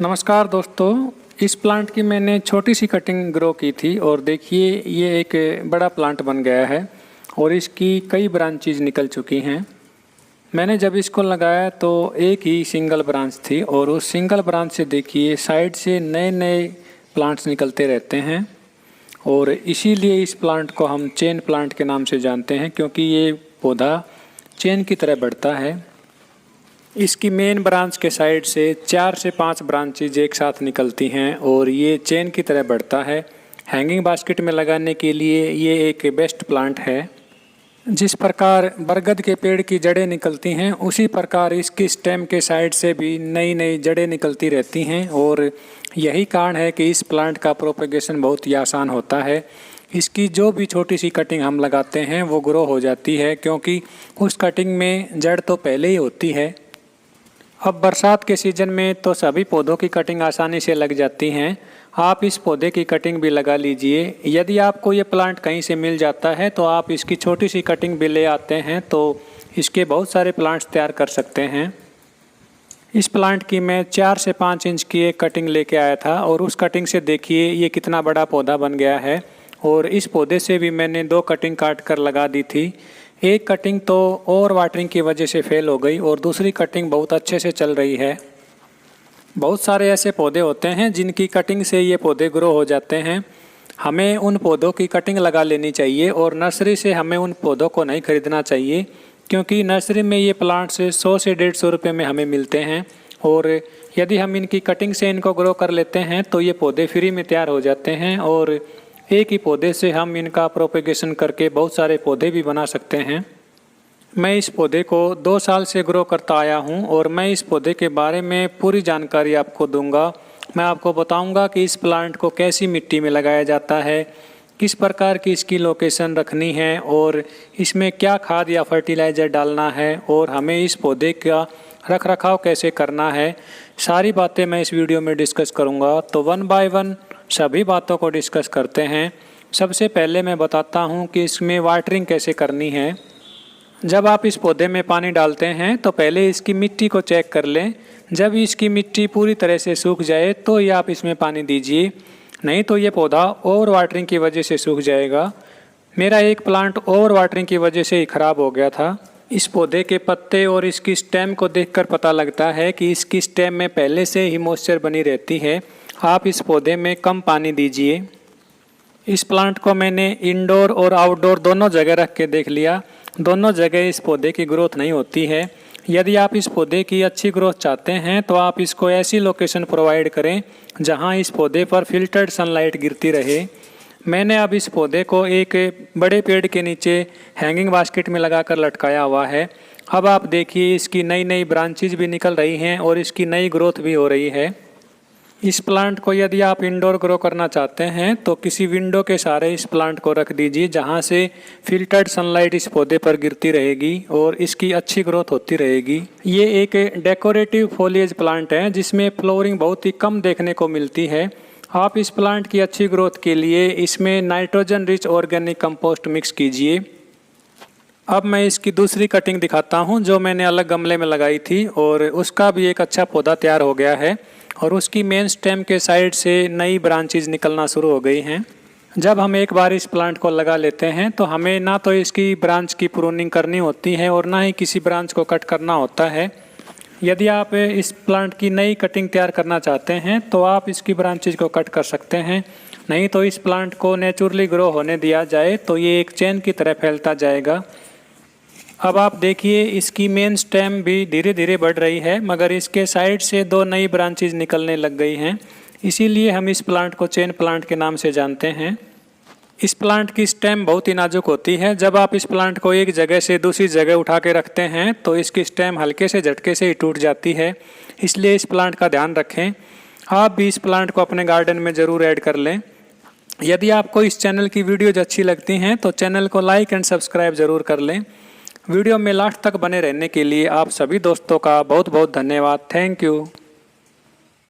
नमस्कार दोस्तों, इस प्लांट की मैंने छोटी सी कटिंग ग्रो की थी और देखिए ये एक बड़ा प्लांट बन गया है और इसकी कई ब्रांचेज निकल चुकी हैं। मैंने जब इसको लगाया तो एक ही सिंगल ब्रांच थी और उस सिंगल ब्रांच से देखिए साइड से नए नए प्लांट्स निकलते रहते हैं और इसीलिए इस प्लांट को हम चेन प्लांट के नाम से जानते हैं, क्योंकि ये पौधा चेन की तरह बढ़ता है। इसकी मेन ब्रांच के साइड से 4 से 5 ब्रांचेज एक साथ निकलती हैं और ये चेन की तरह बढ़ता है। हैंगिंग बास्केट में लगाने के लिए ये एक बेस्ट प्लांट है। जिस प्रकार बरगद के पेड़ की जड़ें निकलती हैं उसी प्रकार इसकी स्टेम के साइड से भी नई नई जड़ें निकलती रहती हैं और यही कारण है कि इस प्लांट का प्रोपेगेशन बहुत ही आसान होता है। इसकी जो भी छोटी सी कटिंग हम लगाते हैं वो ग्रो हो जाती है, क्योंकि उस कटिंग में जड़ तो पहले ही होती है। अब बरसात के सीज़न में तो सभी पौधों की कटिंग आसानी से लग जाती हैं। आप इस पौधे की कटिंग भी लगा लीजिए। यदि आपको ये प्लांट कहीं से मिल जाता है तो आप इसकी छोटी सी कटिंग भी ले आते हैं तो इसके बहुत सारे प्लांट्स तैयार कर सकते हैं। इस प्लांट की मैं 4 से 5 इंच की एक कटिंग लेके आया था और उस कटिंग से देखिए ये कितना बड़ा पौधा बन गया है। और इस पौधे से भी मैंने 2 कटिंग काट कर लगा दी थी। एक कटिंग तो ओवर वाटरिंग की वजह से फेल हो गई और दूसरी कटिंग बहुत अच्छे से चल रही है। बहुत सारे ऐसे पौधे होते हैं जिनकी कटिंग से ये पौधे ग्रो हो जाते हैं। हमें उन पौधों की कटिंग लगा लेनी चाहिए और नर्सरी से हमें उन पौधों को नहीं खरीदना चाहिए, क्योंकि नर्सरी में ये प्लांट्स 100 से 150 रुपये में हमें मिलते हैं और यदि हम इनकी कटिंग से इनको ग्रो कर लेते हैं तो ये पौधे फ्री में तैयार हो जाते हैं और एक ही पौधे से हम इनका प्रोपेगेशन करके बहुत सारे पौधे भी बना सकते हैं। मैं इस पौधे को 2 साल से ग्रो करता आया हूं और मैं इस पौधे के बारे में पूरी जानकारी आपको दूंगा। मैं आपको बताऊंगा कि इस प्लांट को कैसी मिट्टी में लगाया जाता है, किस प्रकार की इसकी लोकेशन रखनी है और इसमें क्या खाद या फर्टिलाइज़र डालना है और हमें इस पौधे का रख रखाव कैसे करना है। सारी बातें मैं इस वीडियो में डिस्कस करूँगा। तो 1 बाय 1 सभी बातों को डिस्कस करते हैं। सबसे पहले मैं बताता हूं कि इसमें वाटरिंग कैसे करनी है। जब आप इस पौधे में पानी डालते हैं तो पहले इसकी मिट्टी को चेक कर लें। जब इसकी मिट्टी पूरी तरह से सूख जाए तो ही आप इसमें पानी दीजिए, नहीं तो ये पौधा ओवर वाटरिंग की वजह से सूख जाएगा। मेरा एक प्लांट ओवर वाटरिंग की वजह से ही ख़राब हो गया था। इस पौधे के पत्ते और इसकी स्टेम को देखकर पता लगता है कि इसकी स्टेम में पहले से ही मॉइस्चर बनी रहती है। आप इस पौधे में कम पानी दीजिए। इस प्लांट को मैंने इंडोर और आउटडोर दोनों जगह रख के देख लिया। दोनों जगह इस पौधे की ग्रोथ नहीं होती है। यदि आप इस पौधे की अच्छी ग्रोथ चाहते हैं तो आप इसको ऐसी लोकेशन प्रोवाइड करें जहां इस पौधे पर फिल्टर्ड सनलाइट गिरती रहे। मैंने अब इस पौधे को एक बड़े पेड़ के नीचे हैंगिंग बास्केट में लगाकर लटकाया हुआ है। अब आप देखिए इसकी नई नई ब्रांचेज भी निकल रही हैं और इसकी नई ग्रोथ भी हो रही है। इस प्लांट को यदि आप इंडोर ग्रो करना चाहते हैं तो किसी विंडो के सहारे इस प्लांट को रख दीजिए, जहां से फिल्टर्ड सनलाइट इस पौधे पर गिरती रहेगी और इसकी अच्छी ग्रोथ होती रहेगी। ये एक डेकोरेटिव फोलिएज प्लांट है जिसमें फ्लोरिंग बहुत ही कम देखने को मिलती है। आप इस प्लांट की अच्छी ग्रोथ के लिए इसमें nitrogen rich organic compost mix कीजिए। अब मैं इसकी दूसरी कटिंग दिखाता हूं जो मैंने अलग गमले में लगाई थी और उसका भी एक अच्छा पौधा तैयार हो गया है और उसकी मेन स्टेम के साइड से नई ब्रांचेज निकलना शुरू हो गई हैं। जब हम एक बार इस प्लांट को लगा लेते हैं तो हमें ना तो इसकी ब्रांच की प्रूनिंग करनी होती है और ना ही किसी ब्रांच को कट करना होता है। यदि आप इस प्लांट की नई कटिंग तैयार करना चाहते हैं तो आप इसकी ब्रांचेज को कट कर सकते हैं, नहीं तो इस प्लांट को नेचुरली ग्रो होने दिया जाए तो ये एक चेन की तरह फैलता जाएगा। अब आप देखिए इसकी मेन स्टेम भी धीरे धीरे बढ़ रही है, मगर इसके साइड से 2 नई ब्रांचेज निकलने लग गई हैं। इसीलिए हम इस प्लांट को चेन प्लांट के नाम से जानते हैं। इस प्लांट की स्टेम बहुत ही नाजुक होती है। जब आप इस प्लांट को एक जगह से दूसरी जगह उठा के रखते हैं तो इसकी स्टेम हल्के से झटके से ही टूट जाती है, इसलिए इस प्लांट का ध्यान रखें। आप भी इस प्लांट को अपने गार्डन में ज़रूर ऐड कर लें। यदि आपको इस चैनल की वीडियोज अच्छी लगती हैं तो चैनल को लाइक एंड सब्सक्राइब ज़रूर कर लें। वीडियो में लास्ट तक बने रहने के लिए आप सभी दोस्तों का बहुत बहुत धन्यवाद। Thank you.